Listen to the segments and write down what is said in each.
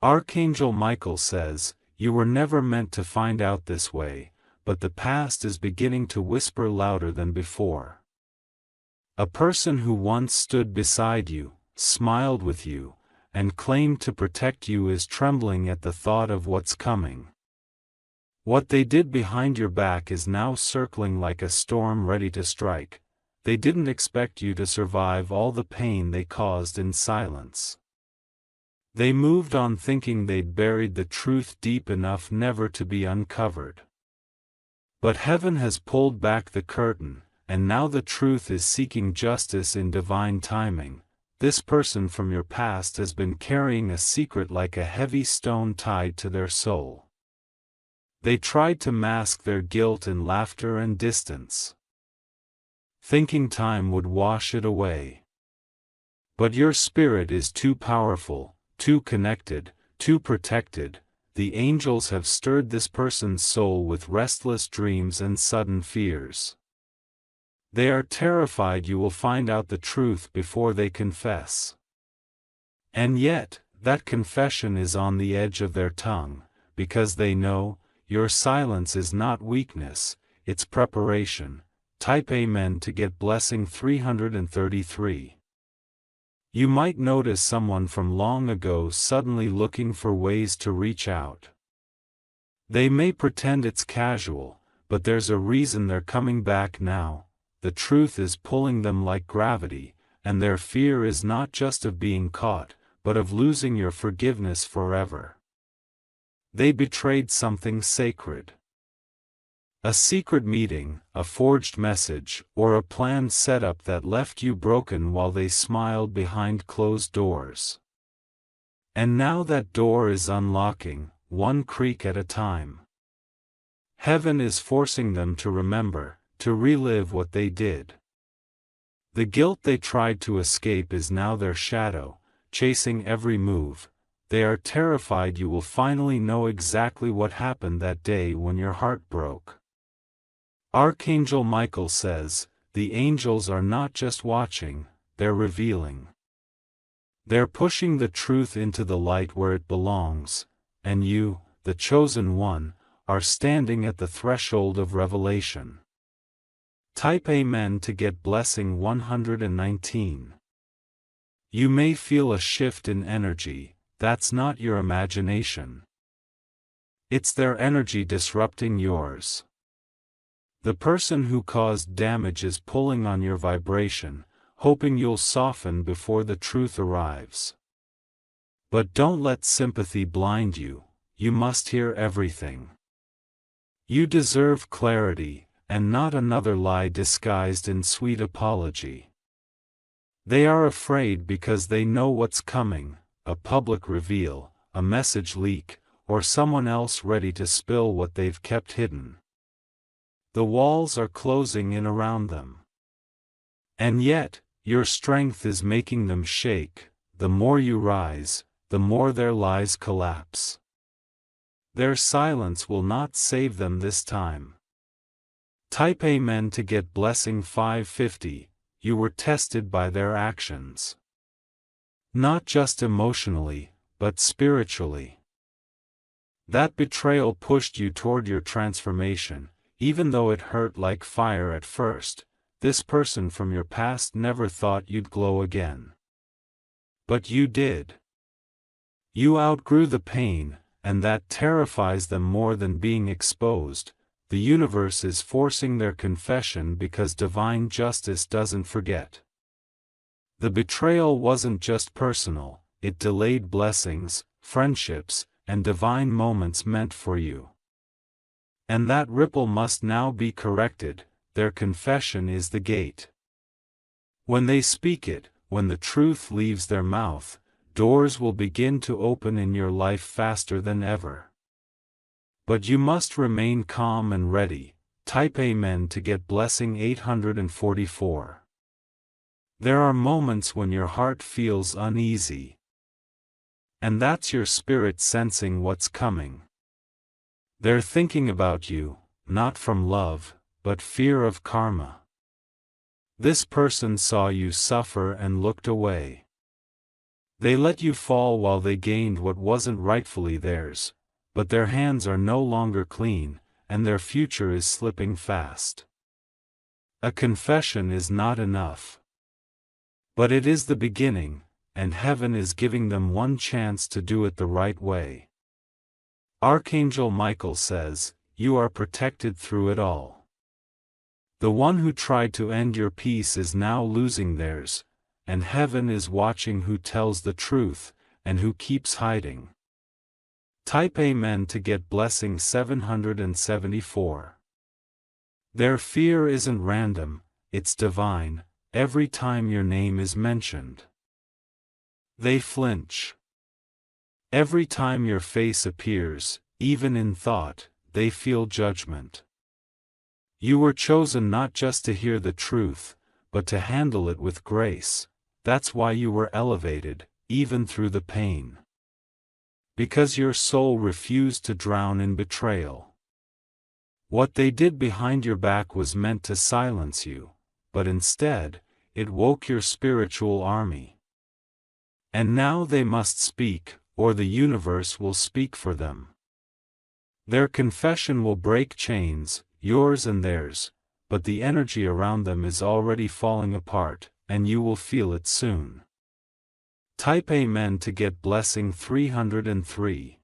Archangel Michael says, "You were never meant to find out this way, but the past is beginning to whisper louder than before. A person who once stood beside you, smiled with you, and claimed to protect you is trembling at the thought of what's coming. What they did behind your back is now circling like a storm ready to strike. They didn't expect you to survive all the pain they caused in silence. They moved on thinking they'd buried the truth deep enough never to be uncovered. But heaven has pulled back the curtain, and now the truth is seeking justice in divine timing. This person from your past has been carrying a secret like a heavy stone tied to their soul. They tried to mask their guilt in laughter and distance, thinking time would wash it away. But your spirit is too powerful, too connected, too protected. The angels have stirred this person's soul with restless dreams and sudden fears. They are terrified you will find out the truth before they confess. And yet, that confession is on the edge of their tongue, because they know, your silence is not weakness, it's preparation. Type Amen to get blessing 333. You might notice someone from long ago suddenly looking for ways to reach out. They may pretend it's casual, but there's a reason they're coming back now. The truth is pulling them like gravity, and their fear is not just of being caught, but of losing your forgiveness forever. They betrayed something sacred. A secret meeting, a forged message, or a planned setup that left you broken while they smiled behind closed doors. And now that door is unlocking, one creak at a time. Heaven is forcing them to remember, to relive what they did. The guilt they tried to escape is now their shadow, chasing every move. They are terrified you will finally know exactly what happened that day when your heart broke. Archangel Michael says, the angels are not just watching, they're revealing. They're pushing the truth into the light where it belongs, and you, the chosen one, are standing at the threshold of revelation. Type Amen to get blessing 119. You may feel a shift in energy. That's not your imagination. It's their energy disrupting yours. The person who caused damage is pulling on your vibration, hoping you'll soften before the truth arrives. But don't let sympathy blind you, you must hear everything. You deserve clarity, and not another lie disguised in sweet apology. They are afraid because they know what's coming. A public reveal, a message leak, or someone else ready to spill what they've kept hidden. The walls are closing in around them. And yet, your strength is making them shake. The more you rise, the more their lies collapse. Their silence will not save them this time. Type Amen to get blessing 550. You were tested by their actions. Not just emotionally, but spiritually. That betrayal pushed you toward your transformation, even though it hurt like fire at first. This person from your past never thought you'd glow again. But you did. You outgrew the pain, and that terrifies them more than being exposed. The universe is forcing their confession because divine justice doesn't forget. The betrayal wasn't just personal, it delayed blessings, friendships, and divine moments meant for you. And that ripple must now be corrected. Their confession is the gate. When they speak it, when the truth leaves their mouth, doors will begin to open in your life faster than ever. But you must remain calm and ready. Type Amen to get blessing 844. There are moments when your heart feels uneasy. And that's your spirit sensing what's coming. They're thinking about you, not from love, but fear of karma. This person saw you suffer and looked away. They let you fall while they gained what wasn't rightfully theirs, but their hands are no longer clean, and their future is slipping fast. A confession is not enough. But it is the beginning, and heaven is giving them one chance to do it the right way. Archangel Michael says, "You are protected through it all." The one who tried to end your peace is now losing theirs, and heaven is watching who tells the truth, and who keeps hiding. Type Amen to get blessing 774. Their fear isn't random, it's divine, every time your name is mentioned. They flinch. Every time your face appears, even in thought, they feel judgment. You were chosen not just to hear the truth, but to handle it with grace. That's why you were elevated, even through the pain. Because your soul refused to drown in betrayal. What they did behind your back was meant to silence you, but instead, it woke your spiritual army. And now they must speak, or the universe will speak for them. Their confession will break chains, yours and theirs, but the energy around them is already falling apart, and you will feel it soon. Type Amen to get blessing 303.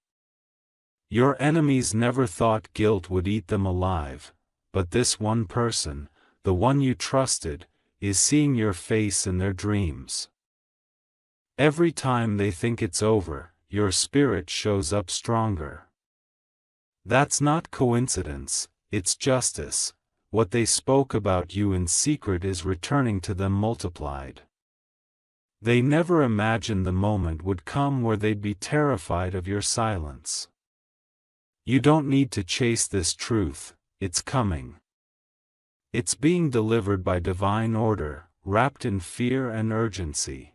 Your enemies never thought guilt would eat them alive, but this one person, the one you trusted, is seeing your face in their dreams. Every time they think it's over, your spirit shows up stronger. That's not coincidence, it's justice. What they spoke about you in secret is returning to them multiplied. They never imagined the moment would come where they'd be terrified of your silence. You don't need to chase this truth, it's coming. It's being delivered by divine order, wrapped in fear and urgency.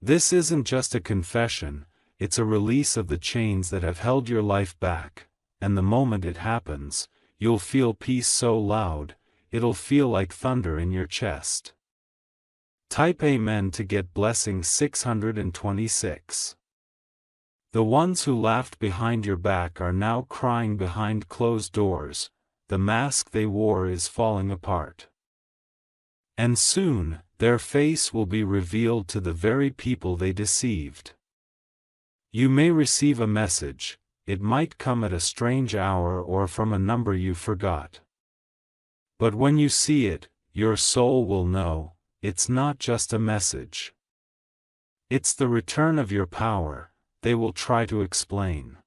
This isn't just a confession, it's a release of the chains that have held your life back, and the moment it happens, you'll feel peace so loud, it'll feel like thunder in your chest. Type Amen to get blessing 626. The ones who laughed behind your back are now crying behind closed doors, the mask they wore is falling apart. And soon, their face will be revealed to the very people they deceived. You may receive a message, it might come at a strange hour or from a number you forgot. But when you see it, your soul will know, it's not just a message. It's the return of your power, they will try to explain.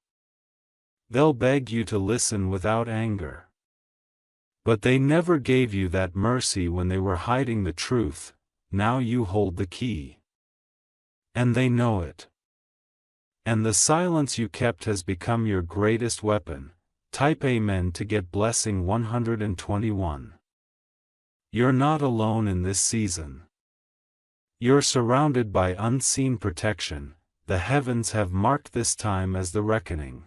They'll beg you to listen without anger. But they never gave you that mercy when they were hiding the truth, now you hold the key. And they know it. And the silence you kept has become your greatest weapon. Type Amen to get blessing 121. You're not alone in this season. You're surrounded by unseen protection, the heavens have marked this time as the reckoning.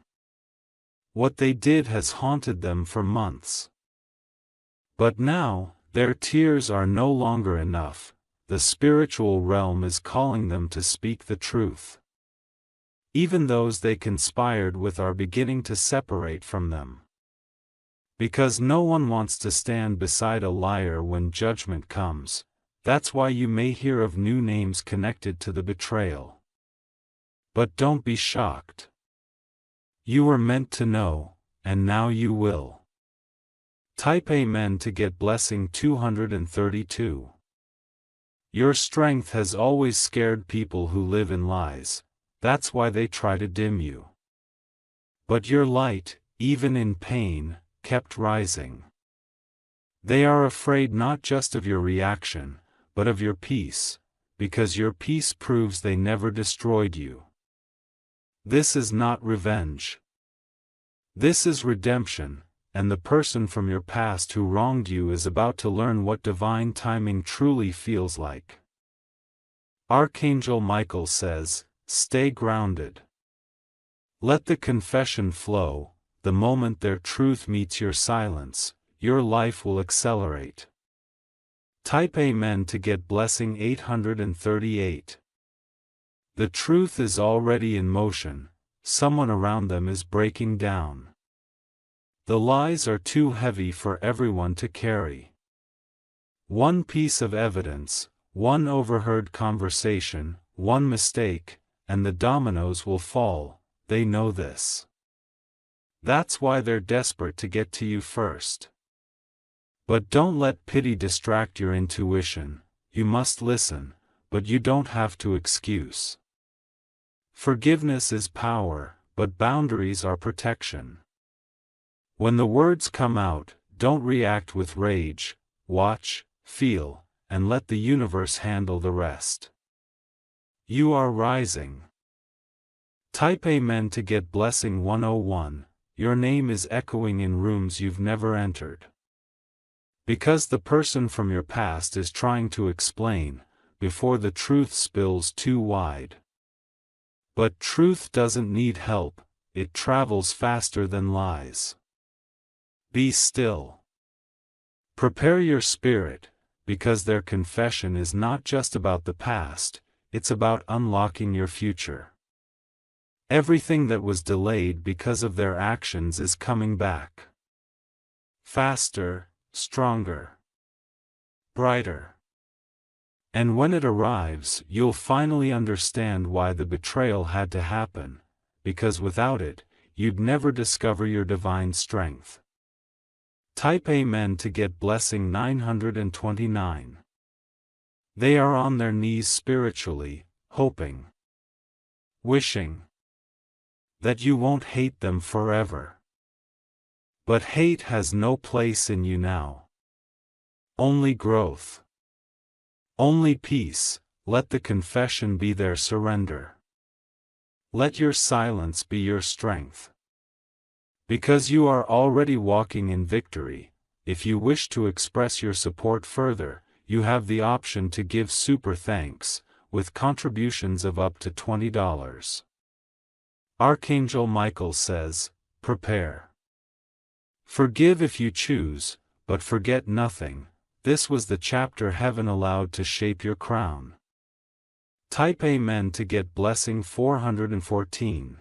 What they did has haunted them for months. But now, their tears are no longer enough, the spiritual realm is calling them to speak the truth. Even those they conspired with are beginning to separate from them. Because no one wants to stand beside a liar when judgment comes, that's why you may hear of new names connected to the betrayal. But don't be shocked. You were meant to know, and now you will. Type Amen to get blessing 232. Your strength has always scared people who live in lies. That's why they try to dim you. But your light, even in pain, kept rising. They are afraid not just of your reaction, but of your peace, because your peace proves they never destroyed you. This is not revenge. This is redemption, and the person from your past who wronged you is about to learn what divine timing truly feels like. Archangel Michael says, stay grounded. Let the confession flow, the moment their truth meets your silence, your life will accelerate. Type Amen to get blessing 838. The truth is already in motion, someone around them is breaking down. The lies are too heavy for everyone to carry. One piece of evidence, one overheard conversation, one mistake, and the dominoes will fall. They know this. That's why they're desperate to get to you first. But don't let pity distract your intuition. You must listen, but you don't have to excuse. Forgiveness is power, but boundaries are protection. When the words come out, don't react with rage. Watch, feel, and let the universe handle the rest. You are rising. Type Amen to get Blessing 101. Your name is echoing in rooms you've never entered. Because the person from your past is trying to explain, before the truth spills too wide. But truth doesn't need help, it travels faster than lies. Be still. Prepare your spirit, because their confession is not just about the past, it's about unlocking your future. Everything that was delayed because of their actions is coming back. Faster, stronger, brighter. And when it arrives, you'll finally understand why the betrayal had to happen, because without it, you'd never discover your divine strength. Type Amen to get Blessing 929. They are on their knees spiritually, hoping, wishing, that you won't hate them forever. But hate has no place in you now. Only growth. Only peace. Let the confession be their surrender. Let your silence be your strength. Because you are already walking in victory, if you wish to express your support further, you have the option to give super thanks, with contributions of up to $20. Archangel Michael says, prepare. Forgive if you choose, but forget nothing. This was the chapter heaven allowed to shape your crown. Type Amen to get Blessing 414.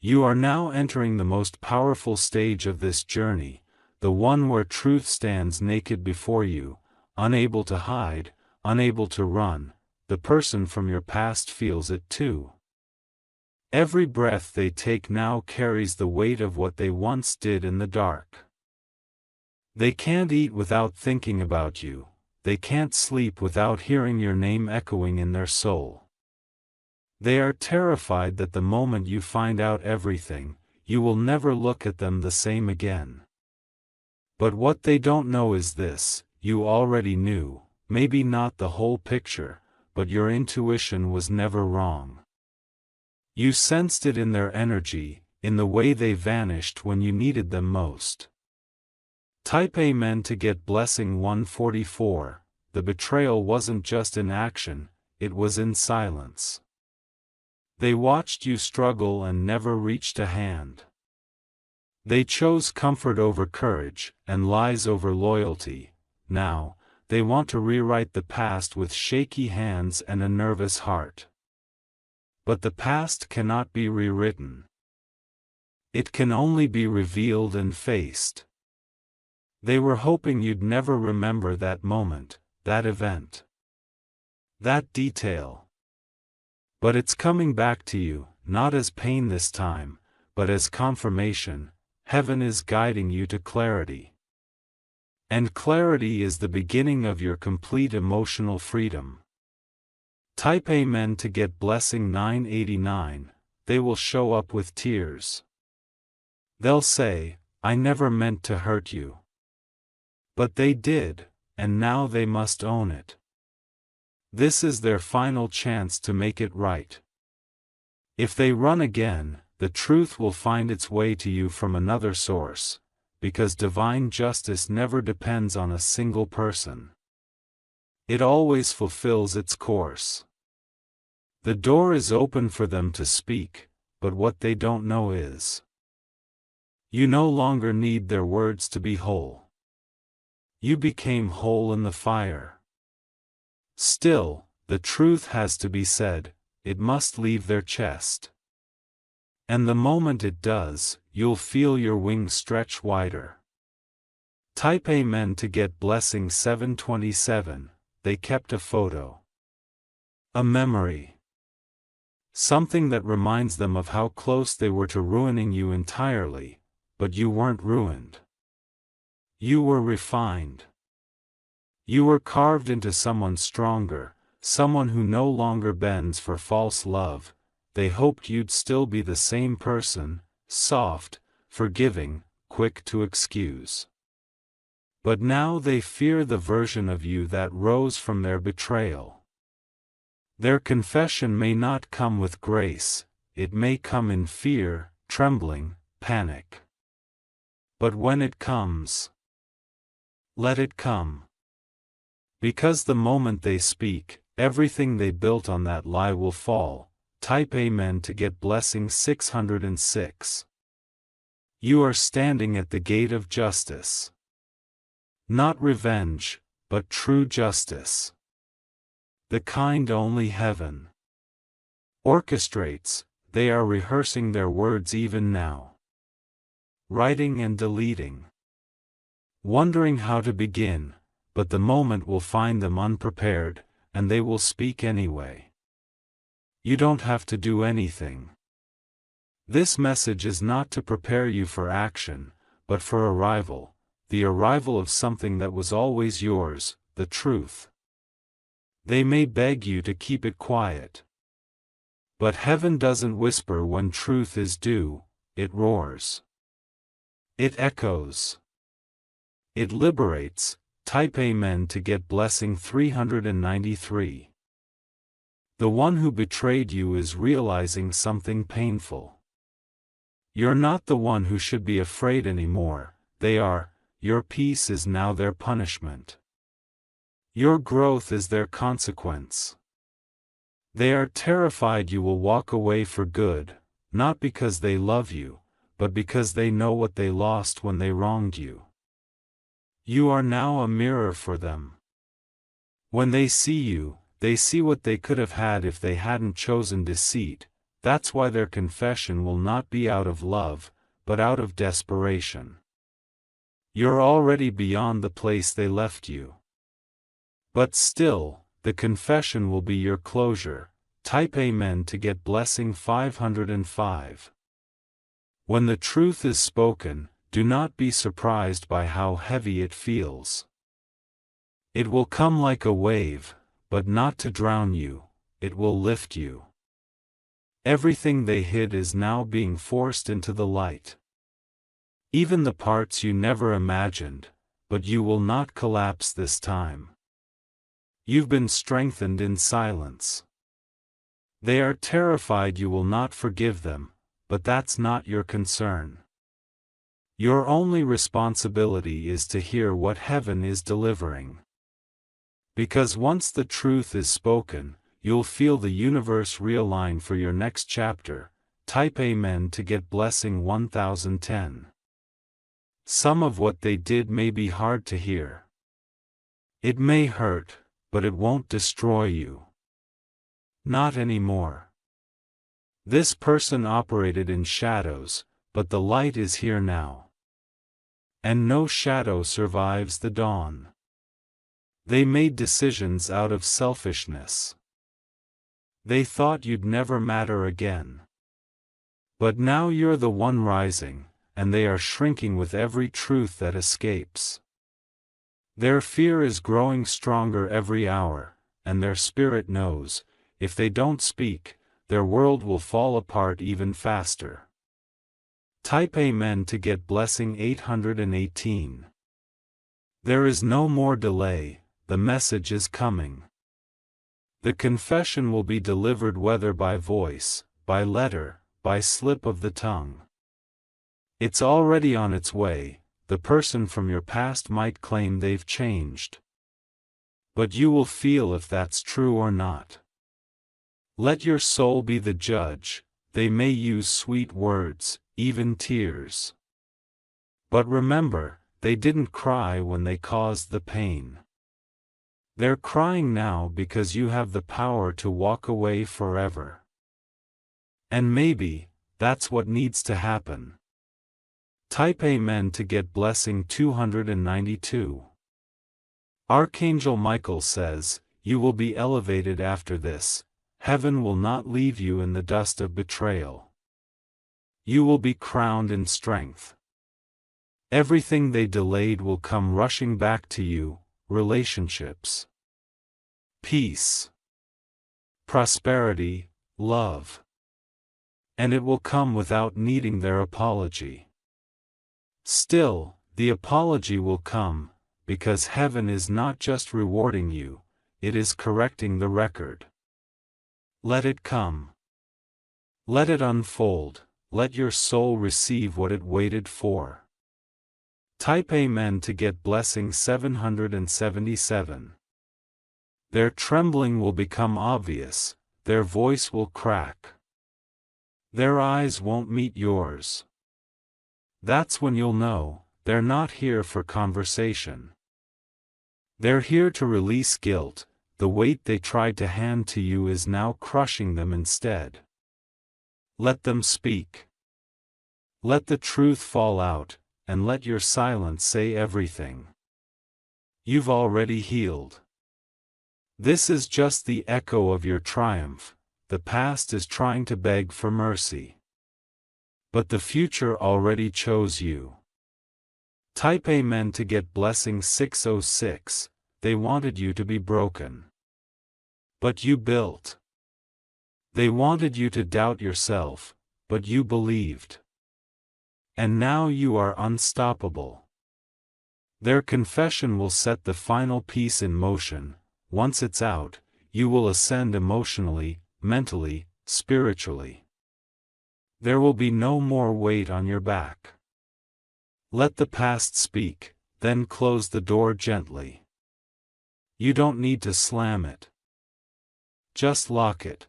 You are now entering the most powerful stage of this journey, the one where truth stands naked before you, unable to hide, unable to run. The person from your past feels it too. Every breath they take now carries the weight of what they once did in the dark. They can't eat without thinking about you, they can't sleep without hearing your name echoing in their soul. They are terrified that the moment you find out everything, you will never look at them the same again. But what they don't know is this: you already knew, maybe not the whole picture, but your intuition was never wrong. You sensed it in their energy, in the way they vanished when you needed them most. Type Amen to get Blessing 144. The betrayal wasn't just in action, it was in silence. They watched you struggle and never reached a hand. They chose comfort over courage, and lies over loyalty. Now, they want to rewrite the past with shaky hands and a nervous heart. But the past cannot be rewritten. It can only be revealed and faced. They were hoping you'd never remember that moment, that event, that detail. But it's coming back to you, not as pain this time, but as confirmation. Heaven is guiding you to clarity. And clarity is the beginning of your complete emotional freedom. Type Amen to get Blessing 989. They will show up with tears. They'll say, I never meant to hurt you. But they did, and now they must own it. This is their final chance to make it right. If they run again, the truth will find its way to you from another source, because divine justice never depends on a single person. It always fulfills its course. The door is open for them to speak, but what they don't know is, you no longer need their words to be whole. You became whole in the fire. Still, the truth has to be said. it must leave their chest. And the moment it does, you'll feel your wings stretch wider. Type Amen to get blessing 727. They kept a photo. A memory. Something that reminds them of how close they were to ruining you entirely, but you weren't ruined. You were refined. You were carved into someone stronger, someone who no longer bends for false love. They hoped you'd still be the same person, soft, forgiving, quick to excuse. But now they fear the version of you that rose from their betrayal. Their confession may not come with grace, it may come in fear, trembling, panic. But when it comes, let it come. Because the moment they speak, everything they built on that lie will fall. Type Amen to get blessing 606. You are standing at the gate of justice. Not revenge, but true justice. The kind only heaven orchestrates. They are rehearsing their words even now. Writing and deleting. Wondering how to begin, but the moment will find them unprepared, and they will speak anyway. You don't have to do anything. This message is not to prepare you for action, but for arrival, the arrival of something that was always yours, the truth. They may beg you to keep it quiet. But heaven doesn't whisper when truth is due, it roars. It echoes. It liberates. Type Amen to get blessing 393. The one who betrayed you is realizing something painful. You're not the one who should be afraid anymore, they are. Your peace is now their punishment. Your growth is their consequence. They are terrified you will walk away for good, not because they love you, but because they know what they lost when they wronged you. You are now a mirror for them. When they see you, they see what they could have had if they hadn't chosen deceit. That's why their confession will not be out of love, but out of desperation. You're already beyond the place they left you. But still, the confession will be your closure. Type Amen to get blessing 505. When the truth is spoken, do not be surprised by how heavy it feels. It will come like a wave, but not to drown you, it will lift you. Everything they hid is now being forced into the light. Even the parts you never imagined, but you will not collapse this time. You've been strengthened in silence. They are terrified you will not forgive them, but that's not your concern. Your only responsibility is to hear what heaven is delivering. Because once the truth is spoken, you'll feel the universe realign for your next chapter. Type Amen to get blessing 1010. Some of what they did may be hard to hear. It may hurt, but it won't destroy you. Not anymore. This person operated in shadows, but the light is here now. And no shadow survives the dawn. They made decisions out of selfishness. They thought you'd never matter again. But now you're the one rising, and they are shrinking with every truth that escapes. Their fear is growing stronger every hour, and their spirit knows, if they don't speak, their world will fall apart even faster. Type Amen to get blessing 818. There is no more delay, the message is coming. The confession will be delivered whether by voice, by letter, by slip of the tongue. It's already on its way. The person from your past might claim they've changed. But you will feel if that's true or not. Let your soul be the judge. They may use sweet words, even tears. But remember, they didn't cry when they caused the pain. They're crying now because you have the power to walk away forever. And maybe, that's what needs to happen. Type Amen to get blessing 292. Archangel Michael says, you will be elevated after this. Heaven will not leave you in the dust of betrayal. You will be crowned in strength. Everything they delayed will come rushing back to you, relationships, peace, prosperity, love. And it will come without needing their apology. Still, the apology will come, because heaven is not just rewarding you, it is correcting the record. Let it come. Let it unfold, let your soul receive what it waited for. Type Amen to get blessing 777. Their trembling will become obvious, their voice will crack. Their eyes won't meet yours. That's when you'll know, they're not here for conversation. They're here to release guilt, the weight they tried to hand to you is now crushing them instead. Let them speak. Let the truth fall out, and let your silence say everything. You've already healed. This is just the echo of your triumph, the past is trying to beg for mercy. But the future already chose you. Type Amen to get blessing 606, they wanted you to be broken. But you built. They wanted you to doubt yourself, but you believed. And now you are unstoppable. Their confession will set the final piece in motion. Once it's out, you will ascend emotionally, mentally, spiritually. There will be no more weight on your back. Let the past speak, then close the door gently. You don't need to slam it. Just lock it.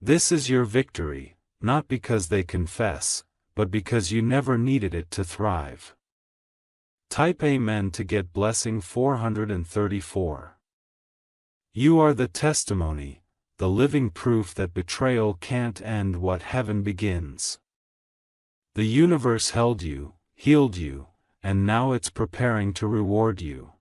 This is your victory, not because they confess, but because you never needed it to thrive. Type Amen to get blessing 434. You are the testimony, the living proof that betrayal can't end what heaven begins. The universe held you, healed you, and now it's preparing to reward you.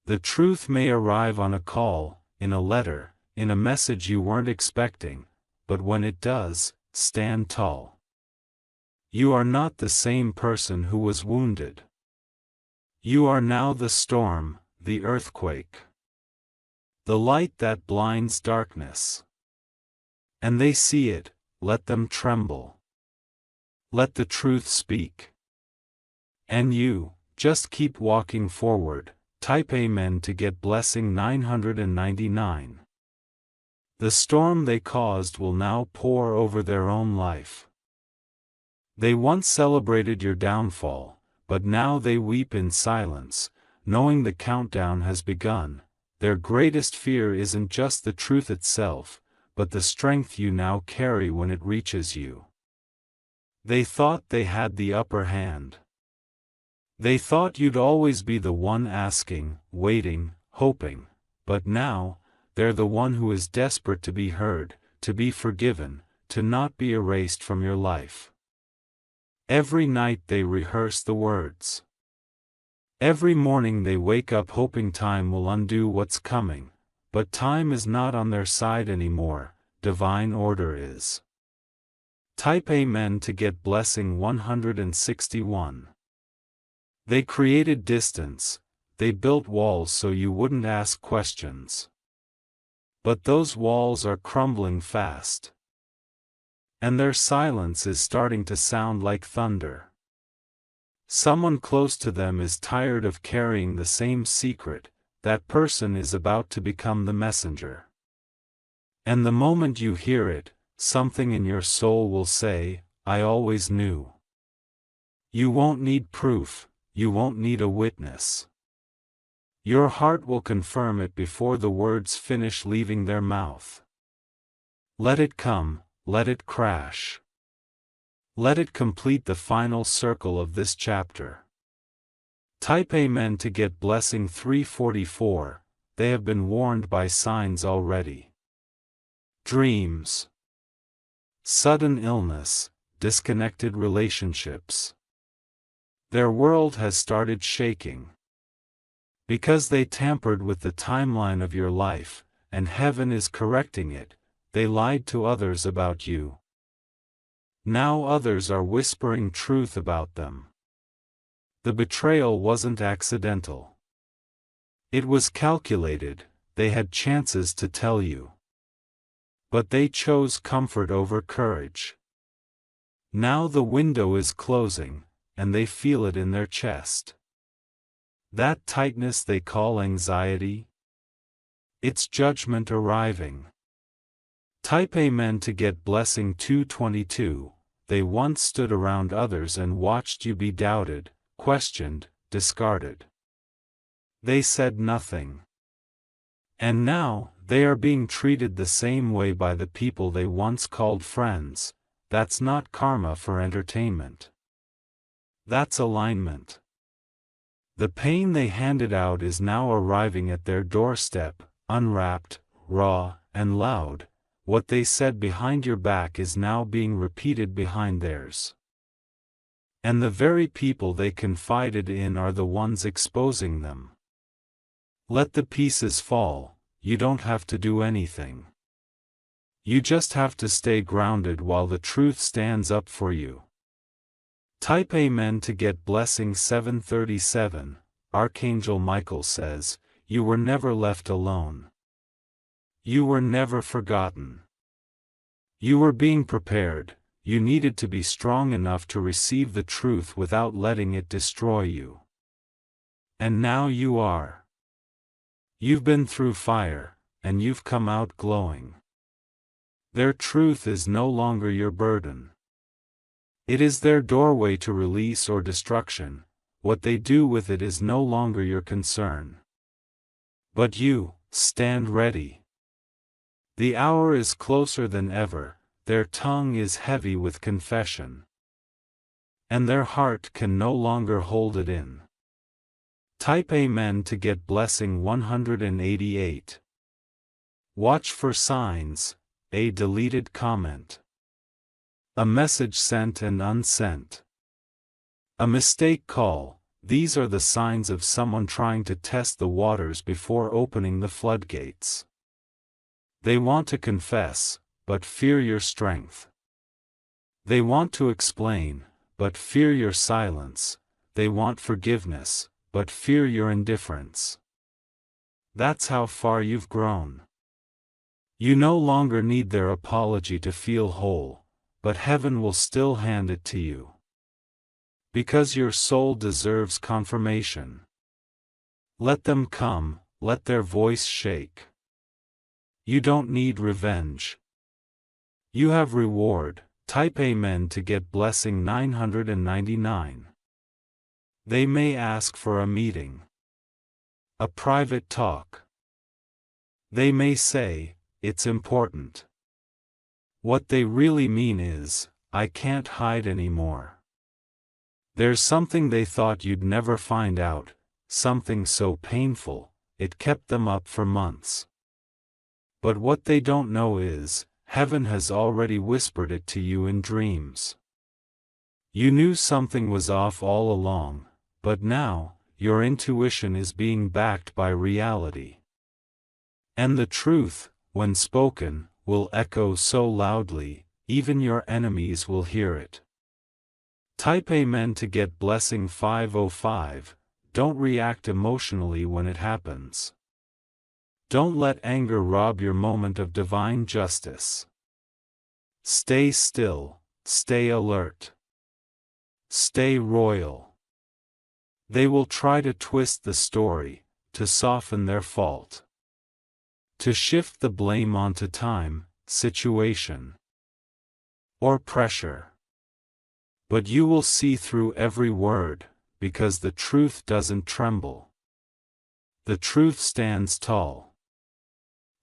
The truth may arrive on a call, in a letter, in a message you weren't expecting, but when it does, stand tall. You are not the same person who was wounded. You are now the storm, the earthquake. The light that blinds darkness. And they see it, let them tremble. Let the truth speak. And you, just keep walking forward. Type Amen to get blessing 999. The storm they caused will now pour over their own life. They once celebrated your downfall, but now they weep in silence, knowing the countdown has begun. Their greatest fear isn't just the truth itself, but the strength you now carry when it reaches you. They thought they had the upper hand. They thought you'd always be the one asking, waiting, hoping, but now, they're the one who is desperate to be heard, to be forgiven, to not be erased from your life. Every night they rehearse the words. Every morning they wake up hoping time will undo what's coming, but time is not on their side anymore, divine order is. Type Amen to get blessing 161. They created distance, they built walls so you wouldn't ask questions. But those walls are crumbling fast. And their silence is starting to sound like thunder. Someone close to them is tired of carrying the same secret, that person is about to become the messenger. And the moment you hear it, something in your soul will say, I always knew. You won't need proof, you won't need a witness. Your heart will confirm it before the words finish leaving their mouth. Let it come, let it crash. Let it complete the final circle of this chapter. Type Amen to get blessing 344, they have been warned by signs already. Dreams. sudden illness, disconnected relationships. Their world has started shaking. Because they tampered with the timeline of your life, and heaven is correcting it, they lied to others about you. Now others are whispering truth about them. The betrayal wasn't accidental. It was calculated, they had chances to tell you. But they chose comfort over courage. Now the window is closing, and they feel it in their chest. That tightness they call anxiety? It's judgment arriving. Type Amen to get blessing 222. They once stood around others and watched you be doubted, questioned, discarded. They said nothing. And now, they are being treated the same way by the people they once called friends. That's not karma for entertainment. That's alignment. The pain they handed out is now arriving at their doorstep, unwrapped, raw, and loud. What they said behind your back is now being repeated behind theirs. And the very people they confided in are the ones exposing them. Let the pieces fall, you don't have to do anything. You just have to stay grounded while the truth stands up for you. Type Amen to get blessing 737. Archangel Michael says, you were never left alone. You were never forgotten. You were being prepared, you needed to be strong enough to receive the truth without letting it destroy you. And now you are. You've been through fire, and you've come out glowing. Their truth is no longer your burden. It is their doorway to release or destruction. What they do with it is no longer your concern. But you, stand ready. The hour is closer than ever, their tongue is heavy with confession. And their heart can no longer hold it in. Type Amen to get blessing 188. Watch for signs, a deleted comment. A message sent and unsent. A mistake call. These are the signs of someone trying to test the waters before opening the floodgates. They want to confess, but fear your strength. They want to explain, but fear your silence. They want forgiveness, but fear your indifference. That's how far you've grown. You no longer need their apology to feel whole, but heaven will still hand it to you. Because your soul deserves confirmation. Let them come, let their voice shake. You don't need revenge. You have reward. Type Amen to get blessing 999. They may ask for a meeting. A private talk. They may say, it's important. What they really mean is, I can't hide anymore. There's something they thought you'd never find out, something so painful, it kept them up for months. But what they don't know is, heaven has already whispered it to you in dreams. You knew something was off all along, but now, your intuition is being backed by reality. And the truth, when spoken, will echo so loudly, even your enemies will hear it. Type Amen to get blessing 505. Don't react emotionally when it happens. Don't let anger rob your moment of divine justice. Stay still, stay alert. Stay royal. They will try to twist the story, to soften their fault. To shift the blame onto time, situation, or pressure. But you will see through every word, because the truth doesn't tremble. The truth stands tall.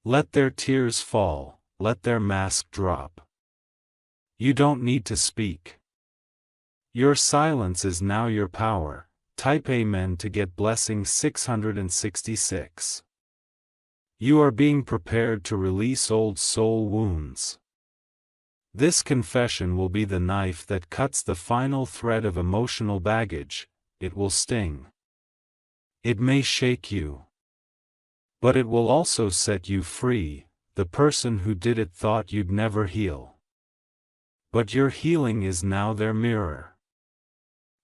Let their tears fall, let their mask drop. You don't need to speak. Your silence is now your power. Type Amen to get blessing 666. You are being prepared to release old soul wounds. This confession will be the knife that cuts the final thread of emotional baggage. It will sting. It may shake you. But it will also set you free. The person who did it thought you'd never heal. But your healing is now their mirror.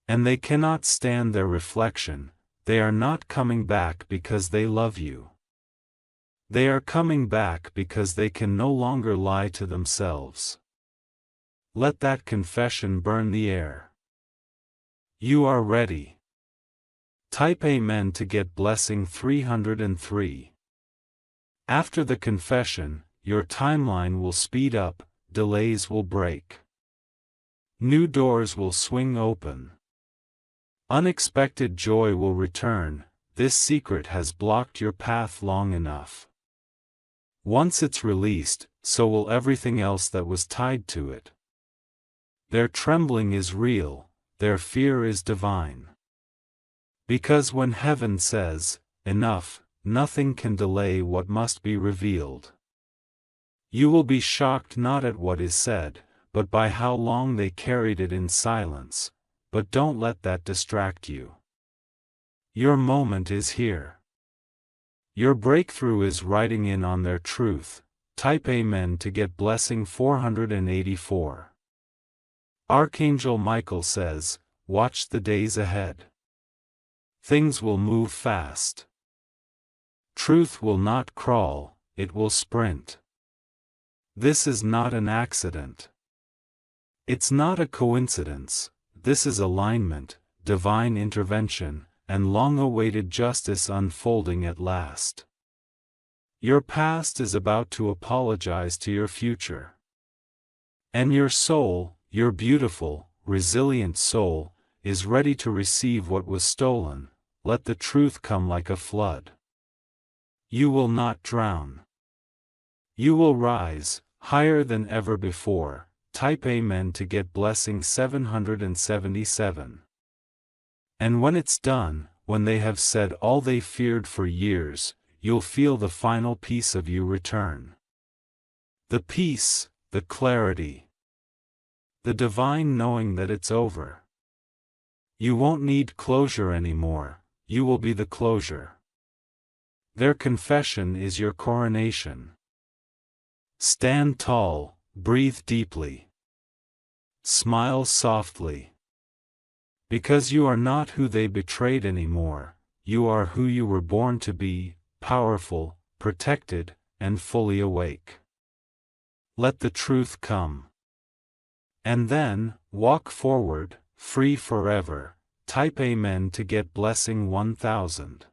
And they cannot stand their reflection. They are not coming back because they love you. They are coming back because they can no longer lie to themselves. Let that confession burn the air. You are ready. Type Amen to get blessing 303. After the confession, your timeline will speed up, delays will break. New doors will swing open. Unexpected joy will return. This secret has blocked your path long enough. Once it's released, so will everything else that was tied to it. Their trembling is real, their fear is divine. Because when heaven says, enough, nothing can delay what must be revealed. You will be shocked not at what is said, but by how long they carried it in silence. But don't let that distract you. Your moment is here. Your breakthrough is writing in on their truth. Type Amen to get blessing 484. Archangel Michael says, watch the days ahead. Things will move fast. Truth will not crawl, it will sprint. This is not an accident. It's not a coincidence. This is alignment, divine intervention, and long-awaited justice unfolding at last. Your past is about to apologize to your future. And your soul, your beautiful, resilient soul, is ready to receive what was stolen. Let the truth come like a flood. You will not drown. You will rise, higher than ever before. Type Amen to get blessing 777. And when it's done, when they have said all they feared for years, you'll feel the final peace of you return. The peace, the clarity. The divine knowing that it's over. You won't need closure anymore, you will be the closure. Their confession is your coronation. Stand tall, breathe deeply. Smile softly. Because you are not who they betrayed anymore, you are who you were born to be, powerful, protected, and fully awake. Let the truth come. And then, walk forward, free forever. Type Amen to get blessing 1000.